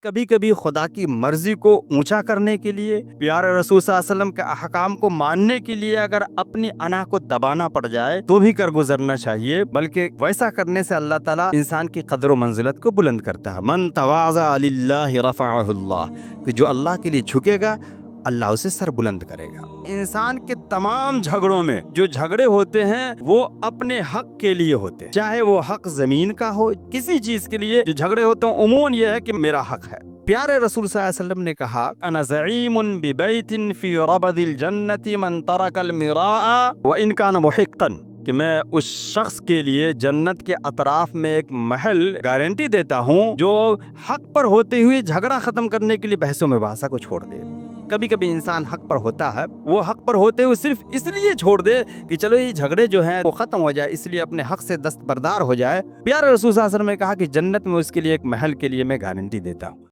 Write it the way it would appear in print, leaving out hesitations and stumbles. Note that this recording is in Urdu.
کبھی کبھی خدا کی مرضی کو اونچا کرنے کے لیے، پیارے رسول صلی اللہ علیہ وسلم کے احکام کو ماننے کے لیے اگر اپنی انا کو دبانا پڑ جائے تو بھی کر گزرنا چاہیے، بلکہ ویسا کرنے سے اللہ تعالیٰ انسان کی قدر و منزلت کو بلند کرتا ہے۔ من تواضع للہ رفعہ اللہ، کہ جو اللہ کے لیے جھکے گا اللہ اسے سر بلند کرے گا۔ انسان کے تمام جھگڑوں میں جو جھگڑے ہوتے ہیں وہ اپنے حق کے لیے ہوتے ہیں، چاہے وہ حق زمین کا ہو، کسی چیز کے لیے جو جھگڑے ہوتے ہیں عموماً یہ ہے کہ میرا حق ہے۔ پیارے رسول صلی اللہ علیہ وسلم نے کہا، انا زعیم ببیت فی ربد الجنت من ترک المراء وان کان محقا، کہ میں اس شخص کے لیے جنت کے اطراف میں ایک محل گارنٹی دیتا ہوں جو حق پر ہوتے ہوئے جھگڑا ختم کرنے کے لیے بحثوں میں بحثہ کو چھوڑ دے۔ کبھی کبھی انسان حق پر ہوتا ہے، وہ حق پر ہوتے ہوئے صرف اس لیے چھوڑ دے کہ چلو یہ جھگڑے جو ہیں وہ ختم ہو جائے، اس لیے اپنے حق سے دستبردار ہو جائے۔ پیارے رسول صلی اللہ علیہ وسلم نے کہا کہ جنت میں اس کے لیے ایک محل کے لیے میں گارنٹی دیتا ہوں۔